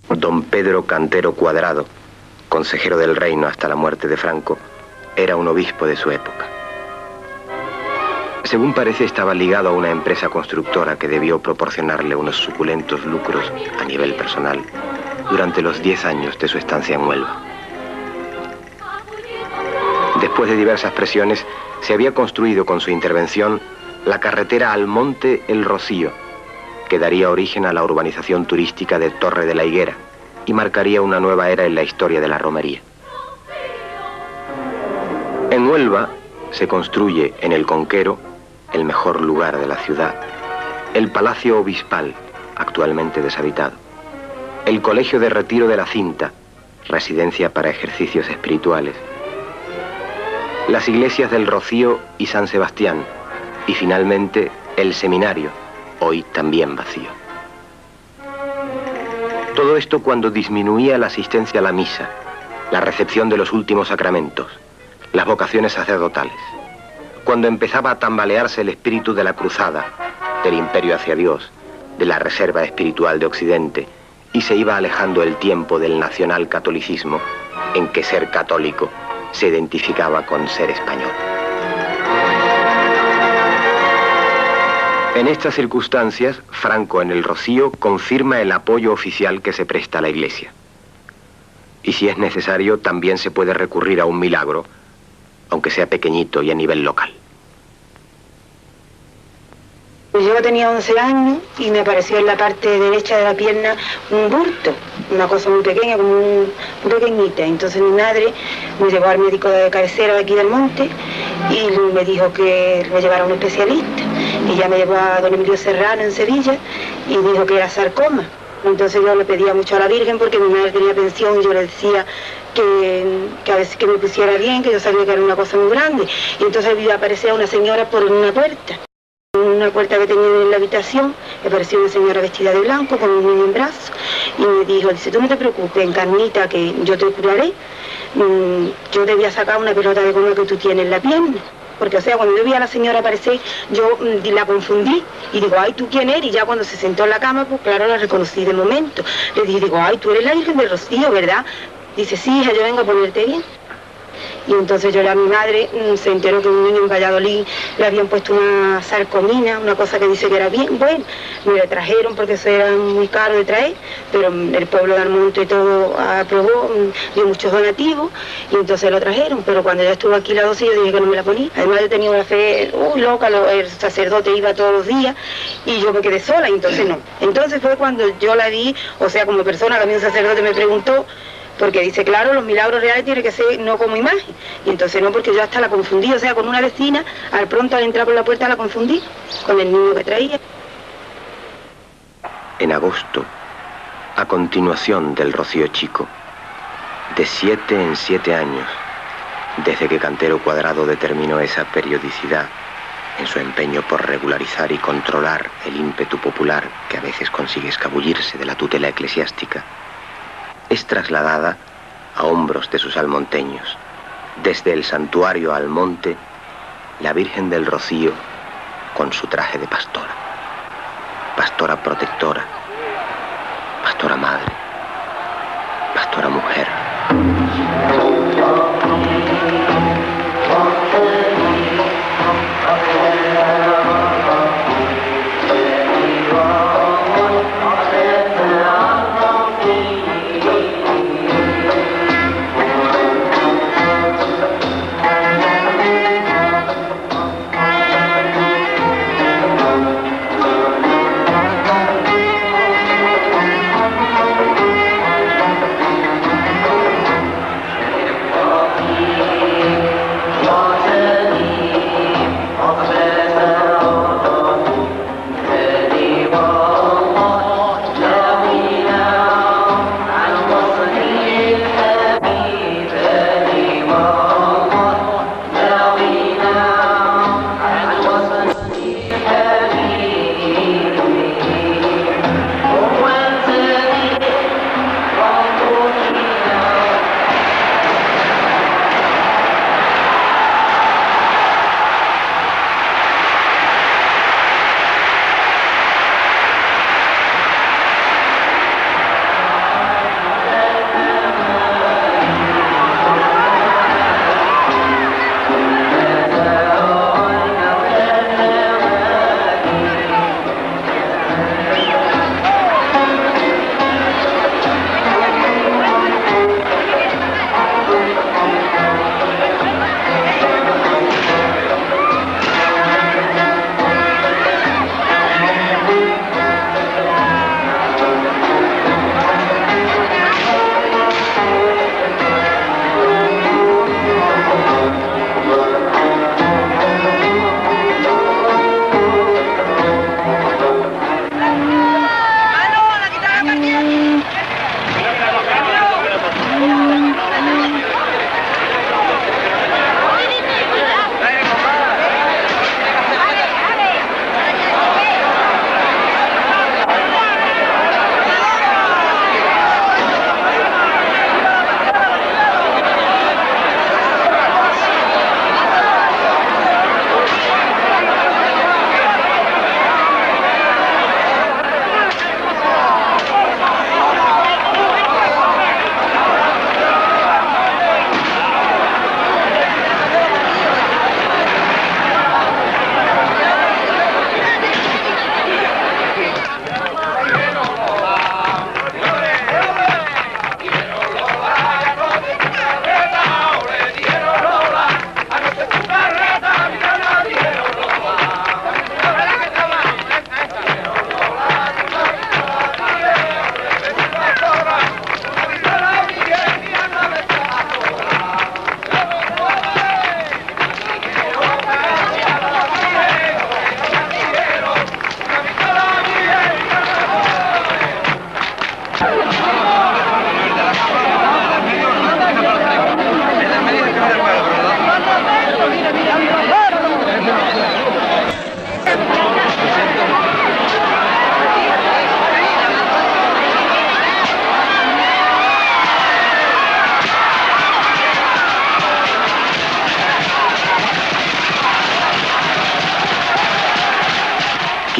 Don Pedro Cantero Cuadrado, consejero del reino hasta la muerte de Franco, era un obispo de su época. Según parece, estaba ligado a una empresa constructora que debió proporcionarle unos suculentos lucros a nivel personal durante los 10 años de su estancia en Huelva. Después de diversas presiones, se había construido con su intervención la carretera Almonte-El Rocío, que daría origen a la urbanización turística de Torre de la Higuera y marcaría una nueva era en la historia de la romería. En Huelva se construye en el Conquero, el mejor lugar de la ciudad, el Palacio Obispal, actualmente deshabitado, el Colegio de Retiro de la Cinta, residencia para ejercicios espirituales, las iglesias del Rocío y San Sebastián, y finalmente el seminario, hoy también vacío. Todo esto cuando disminuía la asistencia a la misa, la recepción de los últimos sacramentos, las vocaciones sacerdotales. cuando empezaba a tambalearse el espíritu de la cruzada, del imperio hacia Dios, de la reserva espiritual de Occidente, y se iba alejando el tiempo del nacional catolicismo, en que ser católico se identificaba con ser español. En estas circunstancias, Franco en el Rocío confirma el apoyo oficial que se presta a la Iglesia. Y si es necesario, también se puede recurrir a un milagro, aunque sea pequeñito y a nivel local. Yo tenía 11 años y me apareció en la parte derecha de la pierna un bulto, una cosa muy pequeña, como muy pequeñita. Entonces mi madre me llevó al médico de cabecera de aquí del monte y me dijo que me llevara a un especialista. Y ya me llevó a don Emilio Serrano en Sevilla y dijo que era sarcoma. Entonces yo le pedía mucho a la Virgen porque mi madre tenía pensión y yo le decía que a veces que me pusiera bien, que yo sabía que era una cosa muy grande. Y entonces vi aparecer a una señora por una puerta. En una puerta que tenía en la habitación, apareció una señora vestida de blanco con un niño en brazos y me dijo, dice, tú no te preocupes, Encarnita, que yo te curaré. Yo te voy a sacar una pelota de goma que tú tienes en la pierna. Porque, o sea, cuando yo vi a la señora aparecer, yo la confundí y digo, ay, ¿tú quién eres? Y ya cuando se sentó en la cama, pues claro, la reconocí de momento. Le dije, digo, ay, tú eres la Virgen del Rocío, ¿verdad? Dice, sí, hija, yo vengo a ponerte bien. Y entonces yo, mi madre se enteró que un niño en Valladolid le habían puesto una sarcomina, una cosa que dice que era bien. Bueno, me la trajeron porque eso era muy caro de traer, pero el pueblo de Almonte todo aprobó, dio muchos donativos y entonces lo trajeron. Pero cuando ya estuvo aquí la dosis yo dije que no me la ponía. Además yo tenía una fe loca, el sacerdote iba todos los días y yo me quedé sola y entonces no. Entonces fue cuando yo la vi, o sea, como persona, que a mí un sacerdote me preguntó, porque dice, claro, los milagros reales tienen que ser no como imagen. Y entonces no, porque yo hasta la confundí, o sea, con una vecina, al pronto al entrar por la puerta la confundí con el niño que traía. En agosto, a continuación del Rocío Chico, de 7 en 7 años, desde que Cantero Cuadrado determinó esa periodicidad en su empeño por regularizar y controlar el ímpetu popular que a veces consigue escabullirse de la tutela eclesiástica, es trasladada a hombros de sus almonteños, desde el santuario al monte, la Virgen del Rocío con su traje de pastora. Pastora protectora, pastora madre, pastora mujer.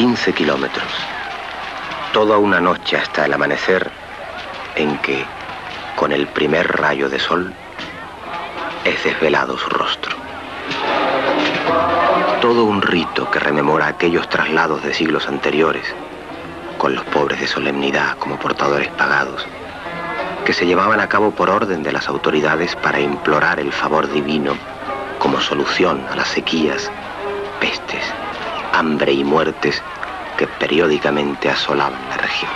15 kilómetros. Toda una noche hasta el amanecer en que, con el primer rayo de sol, es desvelado su rostro. Todo un rito que rememora aquellos traslados de siglos anteriores, con los pobres de solemnidad como portadores pagados, que se llevaban a cabo por orden de las autoridades para implorar el favor divino como solución a las sequías, pestes, hambre y muertes que periódicamente asolaban la región.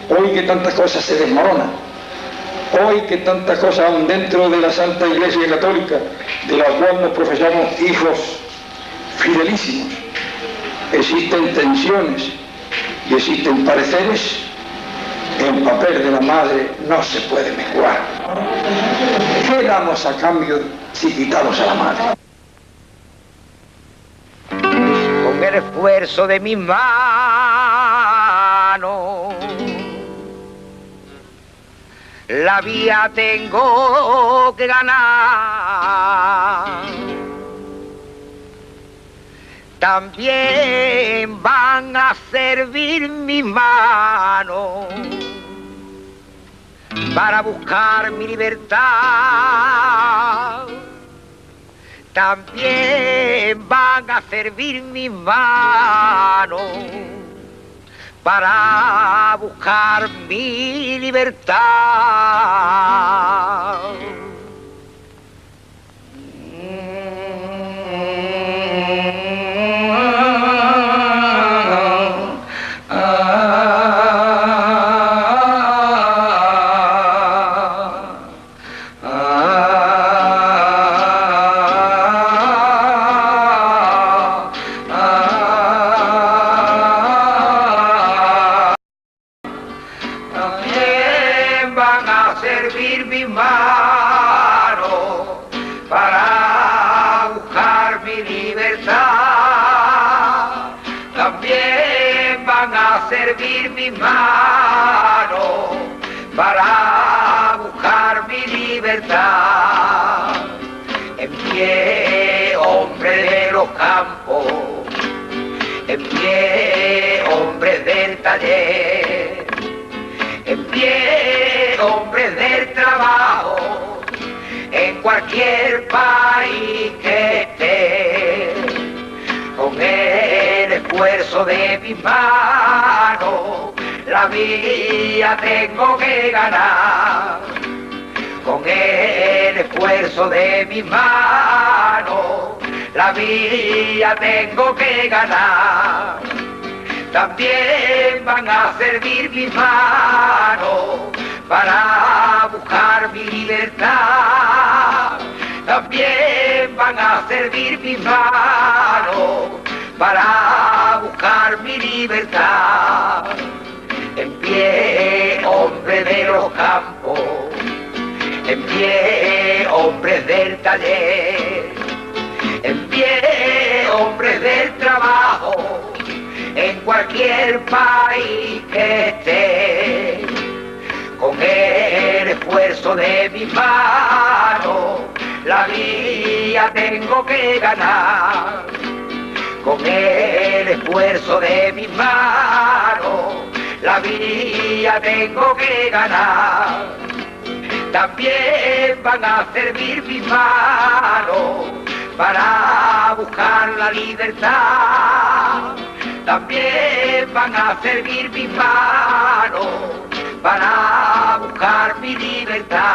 Hoy que tantas cosas se desmoronan, hoy que tantas cosas aún dentro de la Santa Iglesia Católica, de la cual nos profesamos hijos fidelísimos, existen tensiones y existen pareceres, el papel de la madre no se puede menguar. ¿Qué damos a cambio si quitamos a la madre? Con el esfuerzo de mis manos la vía tengo que ganar. También van a servir mis manos para buscar mi libertad. También van a servir mis manos para buscar mi libertad. Servir mis manos para buscar mi libertad. En pie, hombre de los campos, en pie, hombre del taller, en pie, hombre del trabajo, en cualquier país que esté, con el esfuerzo de mis manos, la vida tengo que ganar. Con el esfuerzo de mis manos, la vida tengo que ganar. También van a servir mis manos para buscar mi libertad. También van a servir mis manos para buscar mi libertad. En pie, hombre de los campos, en pie, hombres del taller, en pie, hombres del trabajo, en cualquier país que esté, con el esfuerzo de mis manos, la vida tengo que ganar. Con el esfuerzo de mis manos, la vida tengo que ganar. También van a servir mis manos para buscar la libertad. También van a servir mis manos para buscar mi libertad.